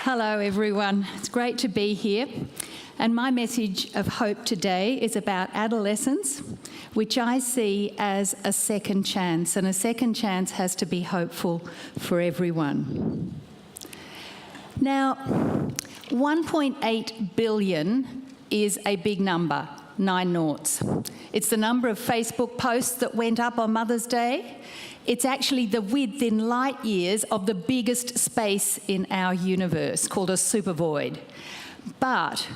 Hello everyone, it's great to be here. And my message of hope today is about adolescence, which I see as a second chance, and a second chance has to be hopeful for everyone. Now, 1.8 billion is a big number, 9 noughts. It's the number of Facebook posts that went up on Mother's Day. It's actually the width in light years of the biggest space in our universe, called a supervoid. But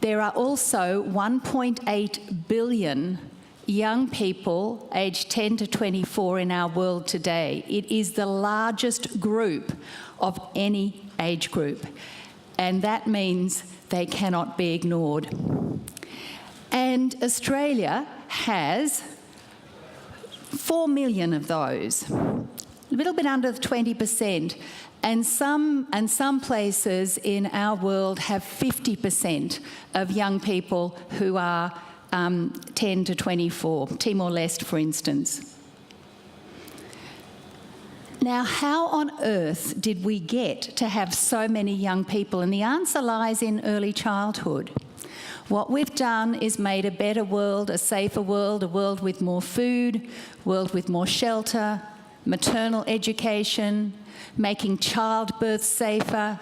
there are also 1.8 billion young people aged 10 to 24 in our world today. It is the largest group of any age group, and that means they cannot be ignored. And Australia has 4 million of those, a little bit under 20%, and some places in our world have 50% of young people who are 10 to 24, Timor-Leste, for instance. Now, how on earth did we get to have so many young people? And the answer lies in early childhood. What we've done is made a better world, a safer world, a world with more food, a world with more shelter, maternal education, making childbirth safer,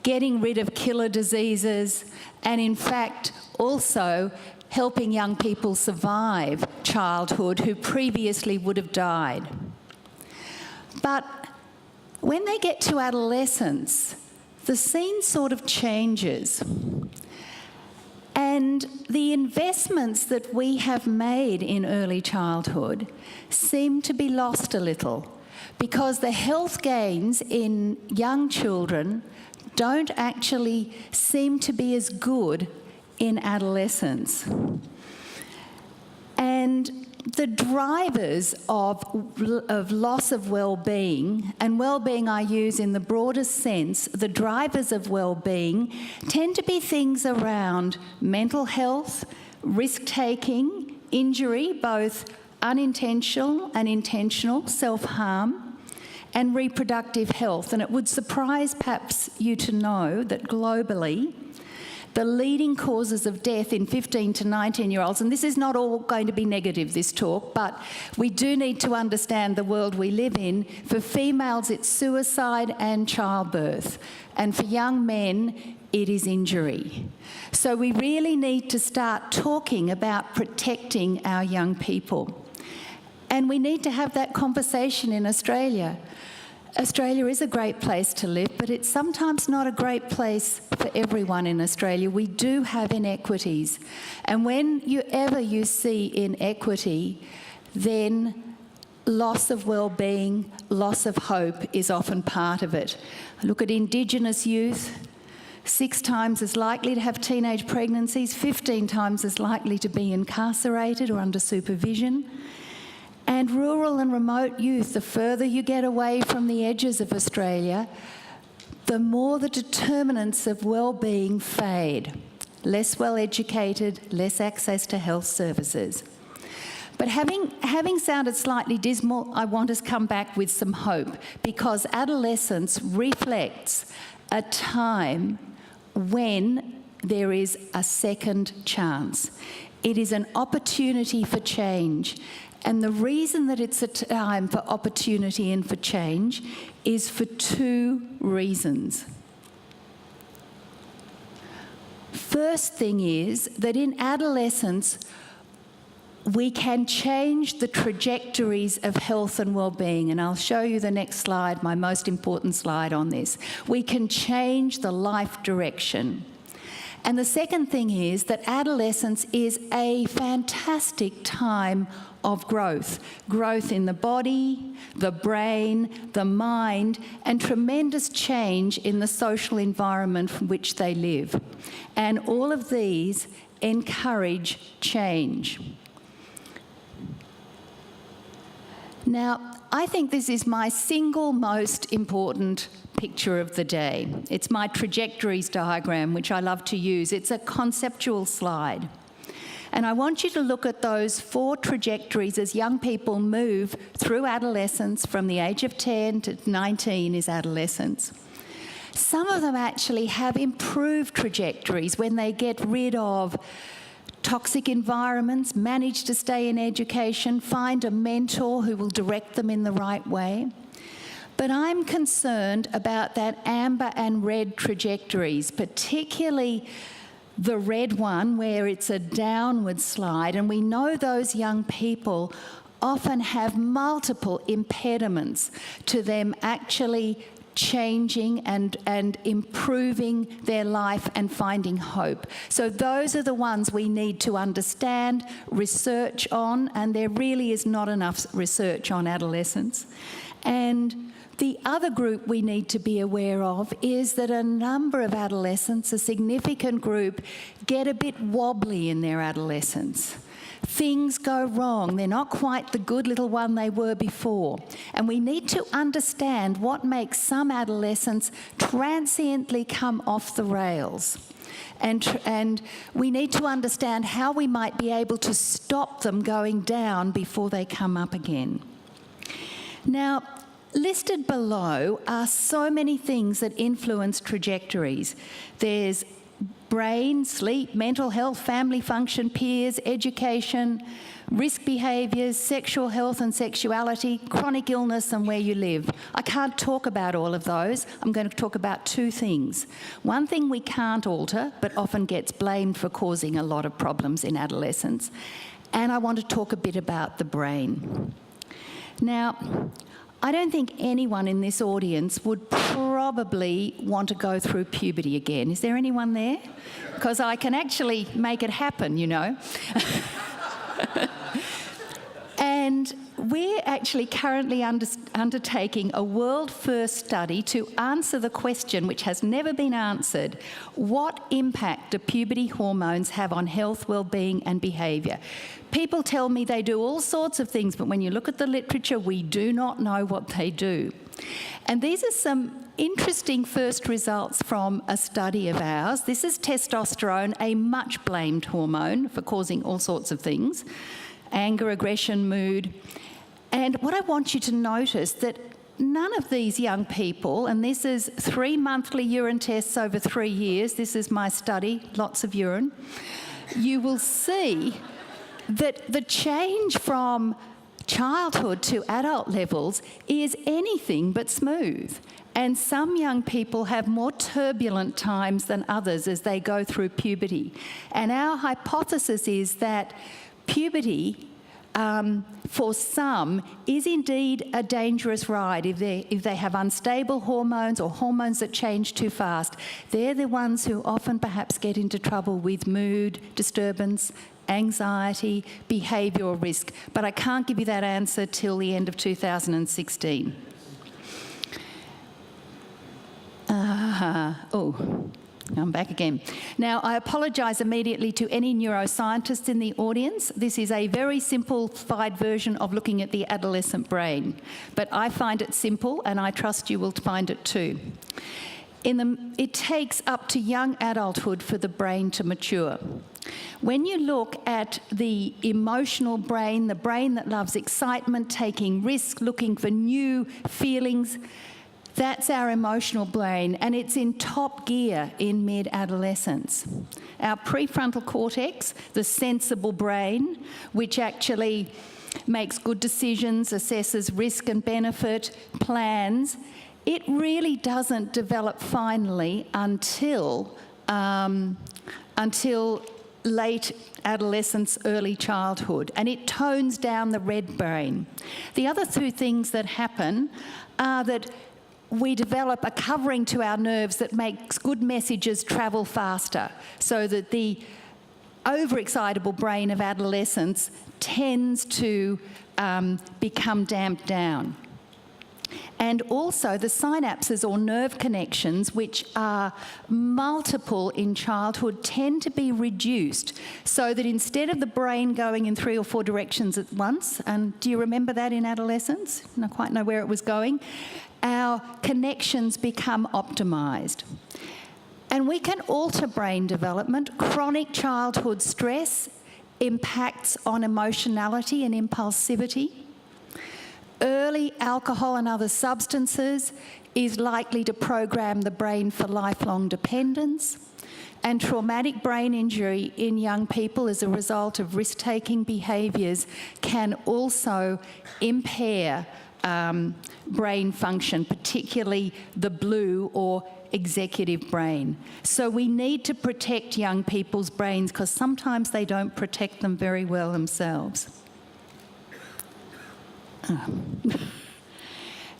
getting rid of killer diseases, and in fact also helping young people survive childhood who previously would have died. But when they get to adolescence, the scene sort of changes. And the investments that we have made in early childhood seem to be lost a little, because the health gains in young children don't actually seem to be as good in adolescence. And the drivers of loss of well-being, and well-being I use in the broadest sense, the drivers of well-being tend to be things around mental health, risk-taking, injury, both unintentional and intentional, self-harm, and reproductive health. And it would surprise perhaps you to know that globally, the leading causes of death in 15 to 19-year-olds, and this is not all going to be negative, this talk, but we do need to understand the world we live in. For females, it's suicide and childbirth, and for young men, it is injury. So we really need to start talking about protecting our young people. And we need to have that conversation in Australia. Australia is a great place to live, but it's sometimes not a great place for everyone in Australia. We do have inequities. And whenever you see inequity, then loss of well-being, loss of hope is often part of it. Look at Indigenous youth, 6 times as likely to have teenage pregnancies, 15 times as likely to be incarcerated or under supervision. And rural and remote youth, the further you get away from the edges of Australia, the more the determinants of well-being fade. Less well-educated, less access to health services. But having sounded slightly dismal, I want to come back with some hope, because adolescence reflects a time when there is a second chance. It is an opportunity for change. And the reason that it's a time for opportunity and for change is for 2 reasons. First thing is that in adolescence, we can change the trajectories of health and well-being, and I'll show you the next slide, my most important slide on this. We can change the life direction. And the second thing is that adolescence is a fantastic time of growth. Growth in the body, the brain, the mind, and tremendous change in the social environment from which they live. And all of these encourage change. Now, I think this is my single most important picture of the day. It's my trajectories diagram, which I love to use. It's a conceptual slide. And I want you to look at those 4 trajectories as young people move through adolescence. From the age of 10 to 19 is adolescence. some of them actually have improved trajectories when they get rid of toxic environments, manage to stay in education, find a mentor who will direct them in the right way. But I'm concerned about that amber and red trajectories, particularly the red one where it's a downward slide, and we know those young people often have multiple impediments to them actually changing and improving their life and finding hope. So those are the ones we need to understand, research on, and there really is not enough research on adolescence. And the other group we need to be aware of is that a number of adolescents, a significant group, get a bit wobbly in their adolescence. Things go wrong. They're not quite the good little one they were before. And we need to understand what makes some adolescents transiently come off the rails. And we need to understand how we might be able to stop them going down before they come up again. Now, listed below are so many things that influence trajectories. There's brain, sleep, mental health, family function, peers, education, risk behaviours, sexual health and sexuality, chronic illness and where you live. I can't talk about all of those. I'm going to talk about two things. One thing we can't alter, but often gets blamed for causing a lot of problems in adolescence. And I want to talk a bit about the brain. Now, I don't think anyone in this audience would probably want to go through puberty again. Is there anyone there? Because I can actually make it happen, you know. And we're actually currently undertaking a world-first study to answer the question, which has never been answered: what impact do puberty hormones have on health, well-being and behaviour? People tell me they do all sorts of things, but when you look at the literature, we do not know what they do. And these are some interesting first results from a study of ours. This is testosterone, a much blamed hormone for causing all sorts of things: anger, aggression, mood. And what I want you to notice that none of these young people, and this is 3 monthly urine tests over 3 years, this is my study, lots of urine, you will see that the change from childhood to adult levels is anything but smooth. And some young people have more turbulent times than others as they go through puberty. And our hypothesis is that puberty, for some, is indeed a dangerous ride. If they have unstable hormones or hormones that change too fast, they're the ones who often perhaps get into trouble with mood disturbance, anxiety, behavioural risk. But I can't give you that answer till the end of 2016. I'm back again. Now, I apologise immediately to any neuroscientists in the audience. This is a very simplified version of looking at the adolescent brain. But I find it simple, and I trust you will find it too. It takes up to young adulthood for the brain to mature. When you look at the emotional brain, the brain that loves excitement, taking risks, looking for new feelings, that's our emotional brain, and it's in top gear in mid-adolescence. Our prefrontal cortex, the sensible brain, which actually makes good decisions, assesses risk and benefit, plans, it really doesn't develop finally until late adolescence, early childhood, and it tones down the red brain. The other two things that happen are that we develop a covering to our nerves that makes good messages travel faster, so that the overexcitable brain of adolescence tends to become damped down. And also the synapses or nerve connections, which are multiple in childhood, tend to be reduced, so that instead of the brain going in 3 or 4 directions at once, and do you remember that in adolescence? I don't quite know where it was going. Our connections become optimised. And we can alter brain development. Chronic childhood stress impacts on emotionality and impulsivity. Early alcohol and other substances is likely to program the brain for lifelong dependence. And traumatic brain injury in young people as a result of risk-taking behaviours can also impair brain function, particularly the blue or executive brain. So we need to protect young people's brains because sometimes they don't protect them very well themselves.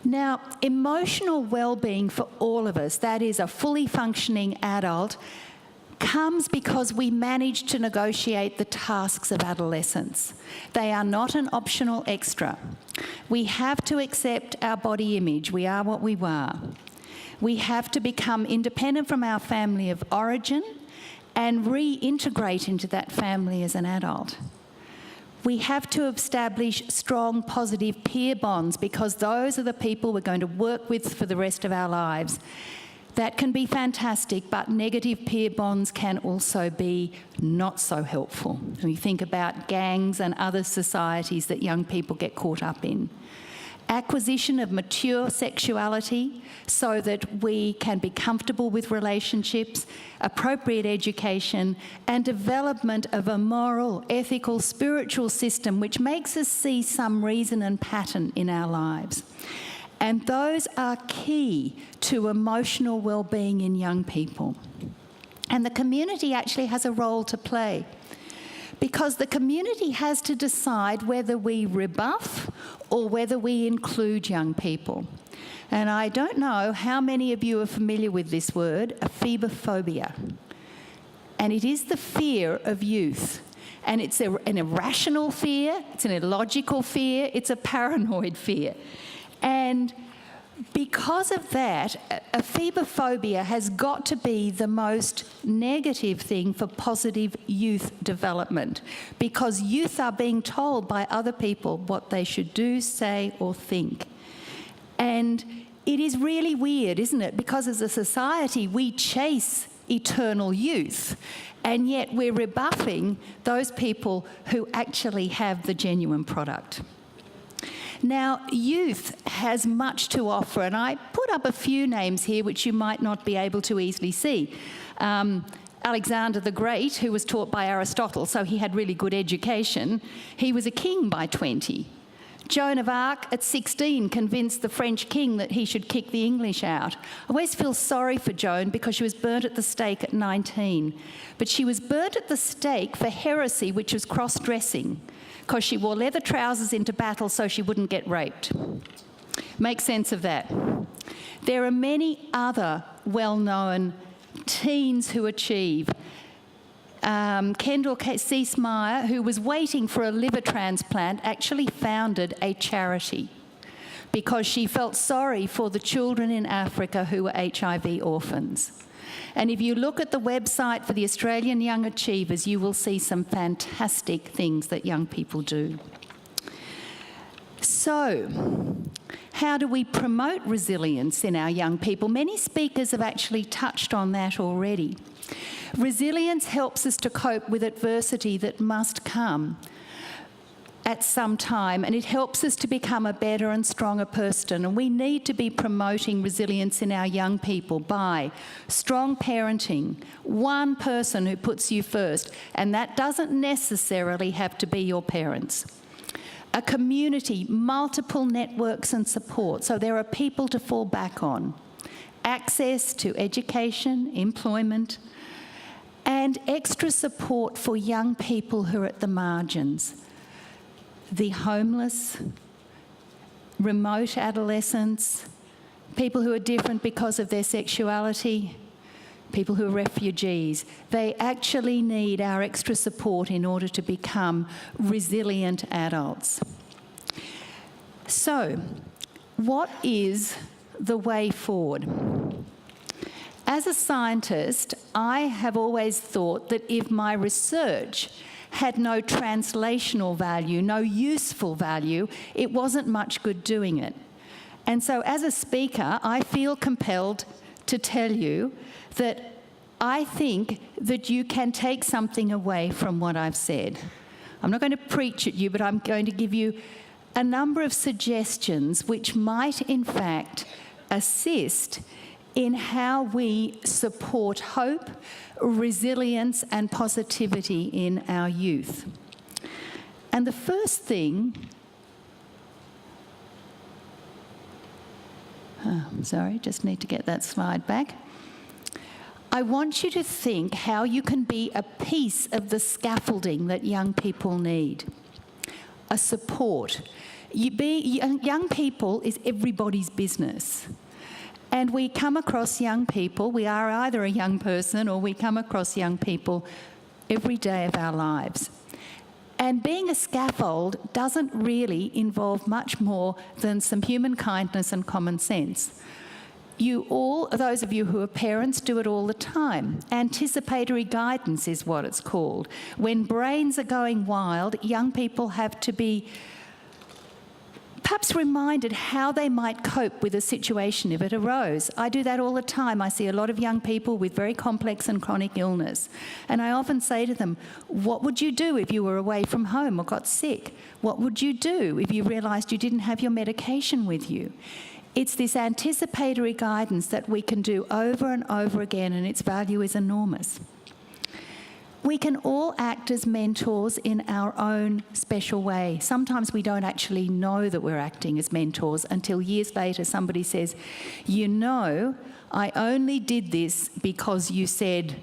Now, emotional well-being for all of us, that is a fully functioning adult, comes because we manage to negotiate the tasks of adolescence. They are not an optional extra. We have to accept our body image. We are what we are. We have to become independent from our family of origin and reintegrate into that family as an adult. We have to establish strong, positive peer bonds because those are the people we're going to work with for the rest of our lives. That can be fantastic, but negative peer bonds can also be not so helpful. When you think about gangs and other societies that young people get caught up in. Acquisition of mature sexuality so that we can be comfortable with relationships, appropriate education, and development of a moral, ethical, spiritual system which makes us see some reason and pattern in our lives. And those are key to emotional well-being in young people. And the community actually has a role to play because the community has to decide whether we rebuff or whether we include young people. And I don't know how many of you are familiar with this word, aphebophobia. And it is the fear of youth. And it's an irrational fear, it's an illogical fear, it's a paranoid fear. And because of that, aphebophobia has got to be the most negative thing for positive youth development because youth are being told by other people what they should do, say, or think. And it is really weird, isn't it? Because as a society, we chase eternal youth, and yet we're rebuffing those people who actually have the genuine product. Now, youth has much to offer, and I put up a few names here which you might not be able to easily see. Alexander the Great, who was taught by Aristotle, so he had really good education, he was a king by 20. Joan of Arc, at 16, convinced the French king that he should kick the English out. I always feel sorry for Joan because she was burnt at the stake at 19. But she was burnt at the stake for heresy, which was cross-dressing, because she wore leather trousers into battle so she wouldn't get raped. Make sense of that. There are many other well-known teens who achieve. Kendall Ceasmeyer, who was waiting for a liver transplant, actually founded a charity because she felt sorry for the children in Africa who were HIV orphans. And if you look at the website for the Australian Young Achievers, you will see some fantastic things that young people do. So, how do we promote resilience in our young people? Many speakers have actually touched on that already. Resilience helps us to cope with adversity that must come at some time, and it helps us to become a better and stronger person. And we need to be promoting resilience in our young people by strong parenting, one person who puts you first, and that doesn't necessarily have to be your parents. A community, multiple networks and support, so there are people to fall back on. Access to education, employment, and extra support for young people who are at the margins. The homeless, remote adolescents, people who are different because of their sexuality, people who are refugees. They actually need our extra support in order to become resilient adults. So, what is the way forward? As a scientist, I have always thought that if my research had no translational value, no useful value, it wasn't much good doing it. And so as a speaker, I feel compelled to tell you that I think that you can take something away from what I've said. I'm not going to preach at you, but I'm going to give you a number of suggestions which might in fact assist in how we support hope, resilience and positivity in our youth. And the first thing, sorry, just need to get that slide back. I want you to think how you can be a piece of the scaffolding that young people need. A support. Young people is everybody's business. And we come across young people, we are either a young person or we come across young people every day of our lives. And being a scaffold doesn't really involve much more than some human kindness and common sense. You all, those of you who are parents, do it all the time. Anticipatory guidance is what it's called. When brains are going wild, young people have to be perhaps reminded how they might cope with a situation if it arose. I do that all the time. I see a lot of young people with very complex and chronic illness. And I often say to them, what would you do if you were away from home or got sick? What would you do if you realised you didn't have your medication with you? It's this anticipatory guidance that we can do over and over again, and its value is enormous. We can all act as mentors in our own special way. Sometimes we don't actually know that we're acting as mentors until years later somebody says, you know, I only did this because you said ...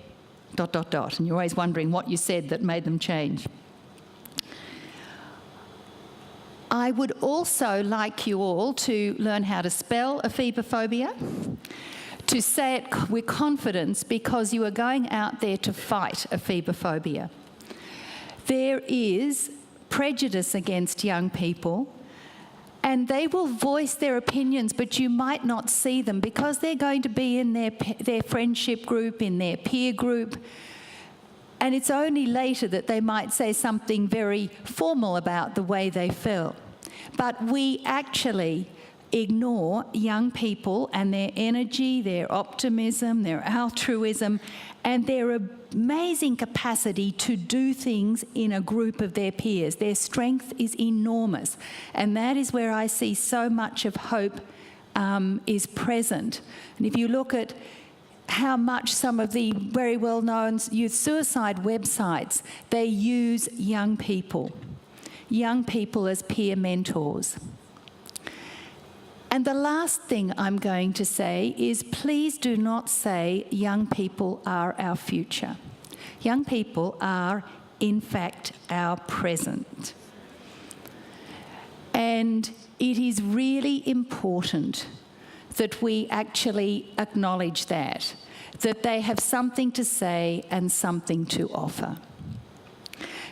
and you're always wondering what you said that made them change. I would also like you all to learn how to spell aphibophobia, to say it with confidence because you are going out there to fight aphibophobia. There is prejudice against young people and they will voice their opinions, but you might not see them because they're going to be in their friendship group, in their peer group, and it's only later that they might say something very formal about the way they feel. But we actually ignore young people and their energy, their optimism, their altruism, and their amazing capacity to do things in a group of their peers. Their strength is enormous, and that is where I see so much of hope is present. And if you look at how much some of the very well-known youth suicide websites, they use young people as peer mentors. And the last thing I'm going to say is please do not say young people are our future. Young people are, in fact, our present. And it is really important that we actually acknowledge that they have something to say and something to offer.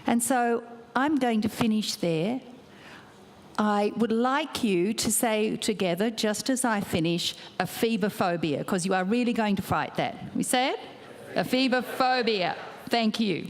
And so I'm going to finish there. I would like you to say together, just as I finish, aphibophobia, because you are really going to fight that. We say it? Aphibophobia. Thank you.